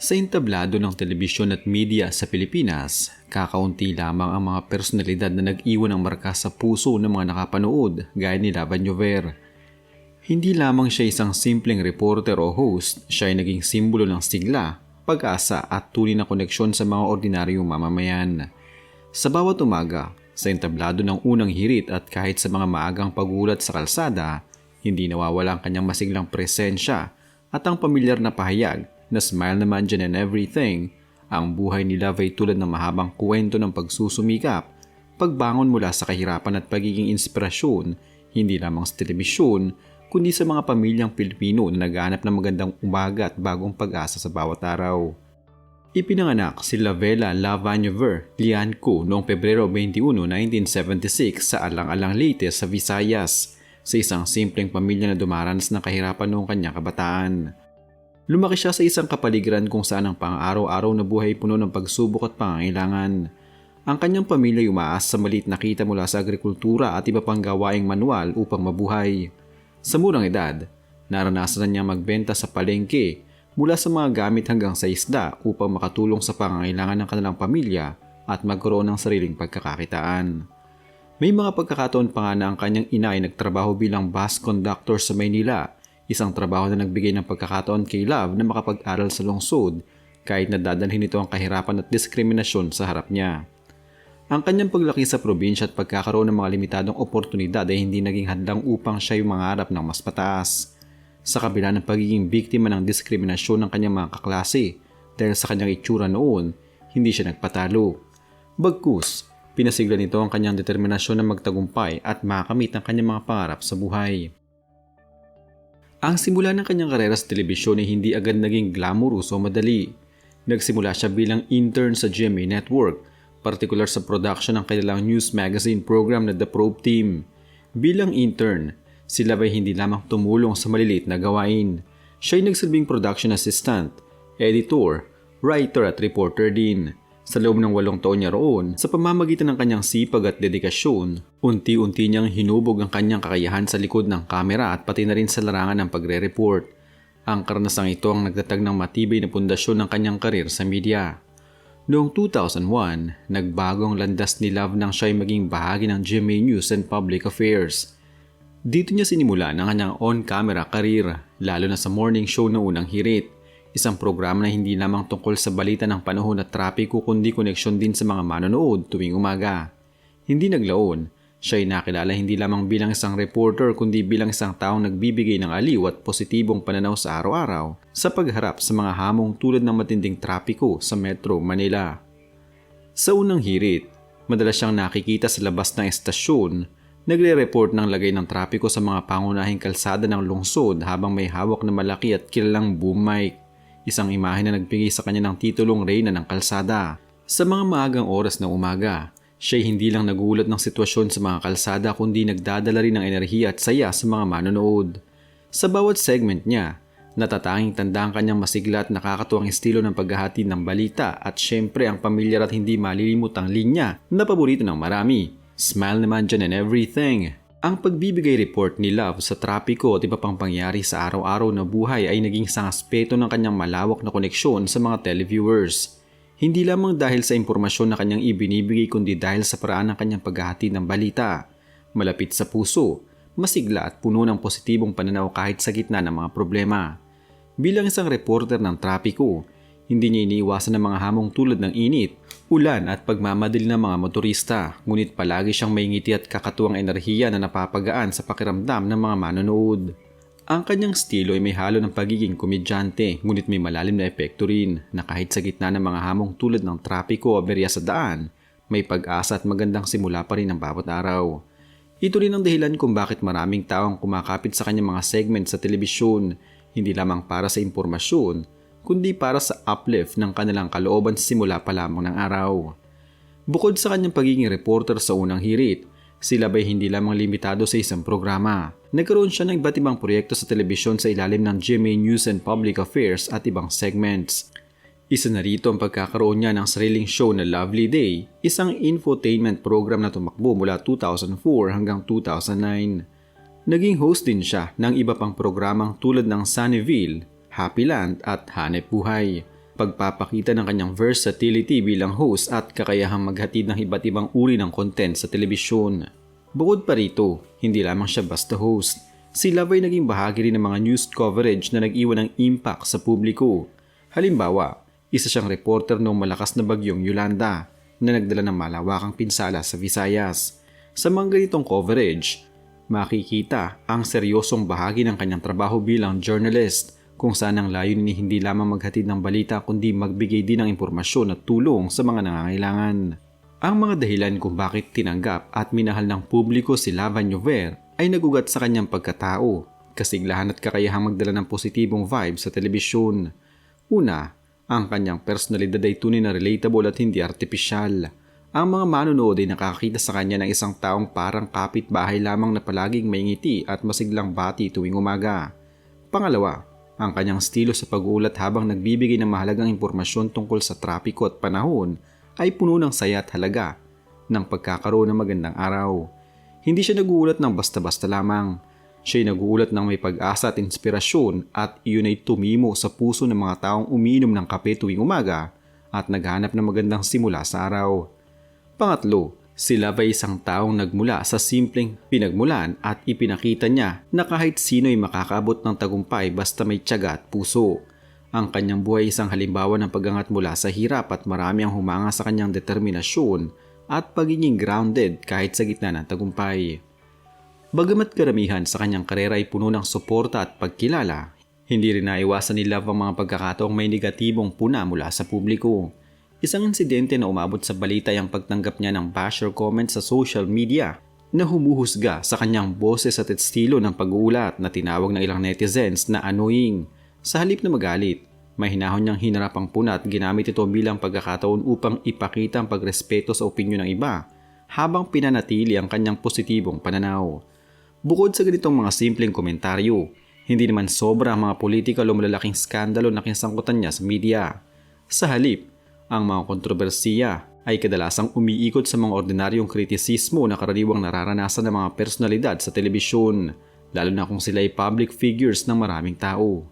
Sa entablado ng telebisyon at media sa Pilipinas, kakaunti lamang ang mga personalidad na nag-iwan ng marka sa puso ng mga nakapanood gaya ni Laban Llover. Hindi lamang siya isang simpleng reporter o host, siya ay naging simbolo ng sigla, pag-asa at tunay na koneksyon sa mga ordinaryong mamamayan. Sa bawat umaga, sa entablado ng unang hirit at kahit sa mga maagang pagulat sa kalsada, hindi nawawala ang kanyang masiglang presensya at ang pamilyar na pahayag na smile naman dyan and everything. Ang buhay ni Love ay tulad ng mahabang kwento ng pagsusumikap, pagbangon mula sa kahirapan at pagiging inspirasyon, hindi lamang sa telebisyon, kundi sa mga pamilyang Pilipino na naghahanap ng magandang umaga at bagong pag-asa sa bawat araw. Ipinanganak si Lavella Lavanyover Lianco noong Pebrero 21, 1976 sa Alang-Alang Leyte sa Visayas, sa isang simpleng pamilya na dumaranas ng kahirapan noong kanyang kabataan. Lumaki siya sa isang kapaligiran kung saan ang pang-araw-araw na buhay puno ng pagsubok at pangangailangan. Ang kanyang pamilya umaas sa maliit na kita mula sa agrikultura at iba pang gawaing manual upang mabuhay. Sa murang edad, naranasan niya magbenta sa palengke mula sa mga gamit hanggang sa isda upang makatulong sa pangangailangan ng kanilang pamilya at magkaroon ng sariling pagkakakitaan. May mga pagkakataon pa nga na ang kanyang ina ay nagtrabaho bilang bus conductor sa Maynila, isang trabaho na nagbigay ng pagkakataon kay Love na makapag-aral sa lungsod kahit na dadalhin nito ang kahirapan at diskriminasyon sa harap niya. Ang kanyang paglaki sa probinsya at pagkakaroon ng mga limitadong oportunidad ay hindi naging hadlang upang siya ay mangarap ng mas mataas. Sa kabila ng pagiging biktima ng diskriminasyon ng kanyang mga kaklase dahil sa kanyang itsura noon, hindi siya nagpatalo. Bagkus, pinasigla nito ang kanyang determinasyon na magtagumpay at makamit ang kanyang mga pangarap sa buhay. Ang simula ng kanyang karera sa telebisyon ay hindi agad naging glamorous o madali. Nagsimula siya bilang intern sa GMA Network, partikular sa production ng kanilang news magazine program na The Probe Team. Bilang intern, sila ay hindi lamang tumulong sa maliliit na gawain. Siya ay nagsilbing production assistant, editor, writer at reporter din. Sa loob ng 8 taon niya roon, sa pamamagitan ng kanyang sipag at dedikasyon, unti-unti niyang hinubog ang kanyang kakayahan sa likod ng kamera at pati na rin sa larangan ng pagre-report. Ang karanasang ito ang nagtatag ng matibay na pundasyon ng kanyang karir sa media. Noong 2001, nagbago ang landas ni Love nang siya ay maging bahagi ng GMA News and Public Affairs. Dito niya sinimula ang kanyang on-camera karir, lalo na sa morning show na unang hirit. Isang programa na hindi lamang tungkol sa balita ng panahon at trapiko kundi koneksyon din sa mga manonood tuwing umaga. Hindi naglaon, siya ay nakilala hindi lamang bilang isang reporter kundi bilang isang taong nagbibigay ng aliw at positibong pananaw sa araw-araw sa pagharap sa mga hamong tulad ng matinding trapiko sa Metro Manila. Sa unang hirit, madalas siyang nakikita sa labas ng estasyon, nagre-report ng lagay ng trapiko sa mga pangunahing kalsada ng lungsod habang may hawak na malaki at kilalang boom mic. Isang imahe na nagbigay sa kanya ng titulong Reyna ng Kalsada. Sa mga maagang oras ng umaga, siya hindi lang nagulat ng sitwasyon sa mga kalsada kundi nagdadala rin ng enerhiya at saya sa mga manonood. Sa bawat segment niya, natatanging tanda ang kanyang masigla at nakakatuwang estilo ng paghahatid ng balita at syempre ang pamilyar at hindi malilimutang linya na paborito ng marami. Smile naman dyan and everything. Ang pagbibigay report ni Love sa trapiko at iba pang pangyari sa araw-araw na buhay ay naging isang aspeto ng kanyang malawak na koneksyon sa mga televiewers. Hindi lamang dahil sa impormasyon na kanyang ibinibigay kundi dahil sa paraan ng kanyang paghahatid ng balita. Malapit sa puso, masigla at puno ng positibong pananaw kahit sa gitna ng mga problema. Bilang isang reporter ng trapiko, hindi niya iniiwasan ng mga hamong tulad ng init, ulan at pagmamadali ng mga motorista, ngunit palagi siyang may ngiti at kakatuwang enerhiya na napapagaan sa pakiramdam ng mga manonood. Ang kanyang estilo ay may halo ng pagiging komedyante, ngunit may malalim na epekto rin na kahit sa gitna ng mga hamong tulad ng trapiko o aberya sa daan, may pag-asa at magandang simula pa rin ang bawat araw. Ito rin ang dahilan kung bakit maraming taong kumakapit sa kanyang mga segment sa telebisyon, hindi lamang para sa impormasyon, kundi para sa uplift ng kanilang kalooban simula pa lamang ng araw. Bukod sa kanyang pagiging reporter sa unang hirit, sila ba'y hindi lamang limitado sa isang programa. Nagkaroon siya ng iba't ibang proyekto sa telebisyon sa ilalim ng GMA News and Public Affairs at ibang segments. Isa na rito ang pagkakaroon niya ng sariling show na Lovely Day, isang infotainment program na tumakbo mula 2004 hanggang 2009. Naging host din siya ng iba pang programang tulad ng Sunnyville, Happyland at Hanep Buhay. pagpapakita ng kanyang versatility bilang host at kakayahang maghatid ng iba't ibang uri ng content sa telebisyon. Bukod pa rito, hindi lamang siya basta host. Si Love ay naging bahagi rin ng mga news coverage na nag-iwan ng impact sa publiko. Halimbawa, isa siyang reporter noong malakas na bagyong Yolanda na nagdala ng malawakang pinsala sa Visayas. Sa mga ganitong coverage, makikita ang seryosong bahagi ng kanyang trabaho bilang journalist kung saan ang layunin ni hindi lamang maghatid ng balita kundi magbigay din ng impormasyon at tulong sa mga nangangailangan. Ang mga dahilan kung bakit tinanggap at minahal ng publiko si Lava Ñover ay nagugat sa kanyang pagkatao, kasiglahan at kakayahang magdala ng positibong vibe sa telebisyon. Una, ang kanyang personalidad ay tunay na relatable at hindi artipisyal. Ang mga manonood ay nakakita sa kanya ng isang taong parang kapitbahay lamang na palaging may ngiti at masiglang bati tuwing umaga. Pangalawa, ang kanyang estilo sa pag-uulat habang nagbibigay ng mahalagang impormasyon tungkol sa trapiko at panahon ay puno ng saya at halaga ng pagkakaroon ng magandang araw. Hindi siya nag-uulat ng basta-basta lamang. Siya ay nag-uulat ng may pag-asa at inspirasyon at iyon ay tumimo sa puso ng mga taong umiinom ng kape tuwing umaga at naghanap ng magandang simula sa araw. Pangatlo, si Love ay isang taong nagmula sa simpleng pinagmulan at ipinakita niya na kahit sino ay makakaabot ng tagumpay basta may tiyaga at puso. Ang kanyang buhay ay isang halimbawa ng pag-angat mula sa hirap at marami ang humanga sa kanyang determinasyon at pagiging grounded kahit sa gitna ng tagumpay. Bagamat karamihan sa kanyang karera ay puno ng suporta at pagkilala, hindi rin naiwasan ni Love ang mga pagkakataong may negatibong puna mula sa publiko. Isang insidente na umabot sa balita ay ang pagtanggap niya ng basher comments sa social media na humuhusga sa kanyang boses at estilo ng pag-uulat na tinawag ng ilang netizens na annoying. Sa halip na magalit, may hinahon niyang hinarap ang puna at ginamit ito bilang pagkakataon upang ipakita ang pagrespeto sa opinyon ng iba habang pinanatili ang kanyang positibong pananaw. Bukod sa ganitong mga simpleng komentaryo, hindi naman sobra ang mga politikal o malalaking skandalo na kinsangkutan niya sa media. Sa halip, ang mga kontrobersiya ay kadalasang umiikot sa mga ordinaryong kritisismo na karaniwang nararanasan ng mga personalidad sa telebisyon, lalo na kung sila ay public figures ng maraming tao.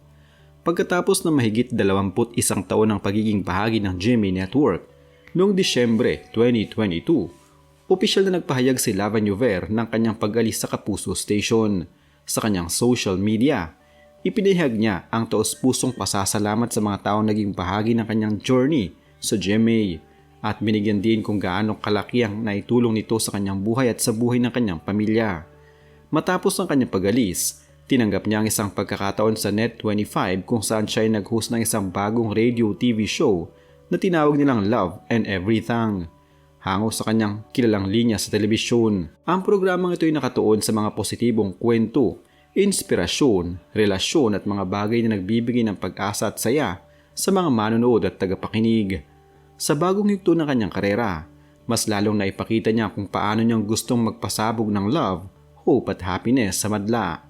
Pagkatapos ng mahigit 21 taon ng pagiging bahagi ng GMA Network, noong Disyembre 2022, opisyal na nagpahayag si Lava Ñover ng kanyang pag-alis sa Kapuso Station. Sa kanyang social media, ipinahayag niya ang taos-pusong pasasalamat sa mga taong naging bahagi ng kanyang journey sa GMA at binigyan din kung gaano kalaki ang naitulong nito sa kanyang buhay at sa buhay ng kanyang pamilya. Matapos ang kanyang pag-alis, tinanggap niya ang isang pagkakataon sa Net25 kung saan siya ay nag-host ng isang bagong radio TV show na tinawag nilang Love and Everything. Hango sa kanyang kilalang linya sa telebisyon, ang programang ito ay nakatuon sa mga positibong kwento, inspirasyon, relasyon at mga bagay na nagbibigay ng pag-asa at saya sa mga manonood at tagapakinig. Sa bagong yugto ng kanyang karera, mas lalong naipakita niya kung paano niyang gustong magpasabog ng love, hope at happiness sa madla.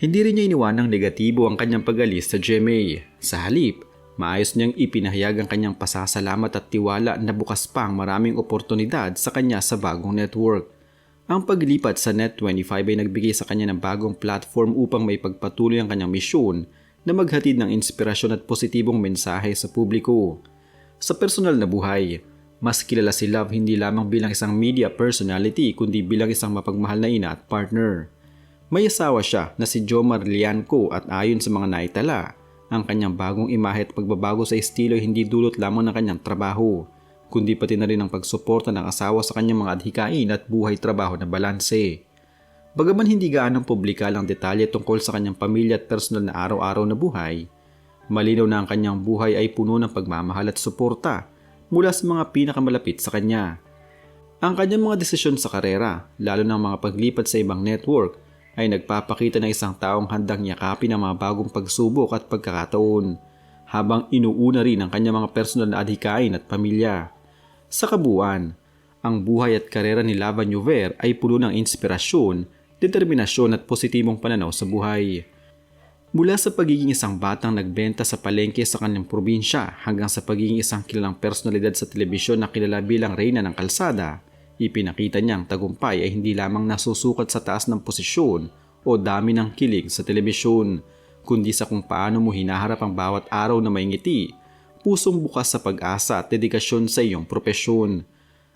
Hindi rin niya iniwanang negatibo ang kanyang pag-alis sa GMA. Sa halip, maayos niyang ipinahayag ang kanyang pasasalamat at tiwala na bukas pa ang maraming oportunidad sa kanya sa bagong network. Ang paglipat sa Net25 ay nagbigay sa kanya ng bagong platform upang may pagpatuloy ang kanyang misyon na maghatid ng inspirasyon at positibong mensahe sa publiko. Sa personal na buhay, mas kilala si Love hindi lamang bilang isang media personality kundi bilang isang mapagmahal na ina at partner. May asawa siya na si Jomar Lianco at ayon sa mga naitala, ang kanyang bagong imahe at pagbabago sa estilo ay hindi dulot lamang ng kanyang trabaho, kundi pati na rin ang pagsuporta ng asawa sa kanyang mga adhikain at buhay-trabaho na balanse. Bagaman hindi gaanong publikal ang detalye tungkol sa kanyang pamilya at personal na araw-araw na buhay, malinaw na ang kanyang buhay ay puno ng pagmamahal at suporta mula sa mga pinakamalapit sa kanya. Ang kanyang mga desisyon sa karera, lalo na ang mga paglipat sa ibang network, ay nagpapakita ng isang taong handang yakapin ang mga bagong pagsubok at pagkakataon, habang inuuna rin ang kanyang mga personal na adhikain at pamilya. Sa kabuuan, ang buhay at karera ni Lava Ñover ay puno ng inspirasyon, determinasyon at positibong pananaw sa buhay. Mula sa pagiging isang batang nagbenta sa palengke sa kanyang probinsya hanggang sa pagiging isang kilalang personalidad sa telebisyon na kilala bilang Reyna ng Kalsada, ipinakita niyang tagumpay ay hindi lamang nasusukat sa taas ng posisyon o dami ng kilig sa telebisyon, kundi sa kung paano mo hinaharap ang bawat araw na may ngiti, pusong bukas sa pag-asa at dedikasyon sa iyong propesyon.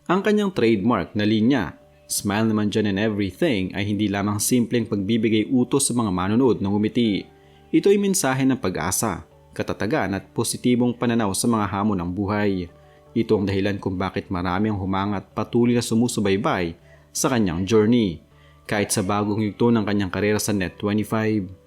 Ang kanyang trademark na linya, "Smile naman dyan and everything," ay hindi lamang simpleng pagbibigay utos sa mga manonood na ngumiti. Ito ay mensahe ng pag-asa, katatagan at positibong pananaw sa mga hamon ng buhay. Ito ang dahilan kung bakit marami ang humangat patuloy na sumusubaybay sa kanyang journey, kahit sa bagong yugto ng kanyang karera sa Net25.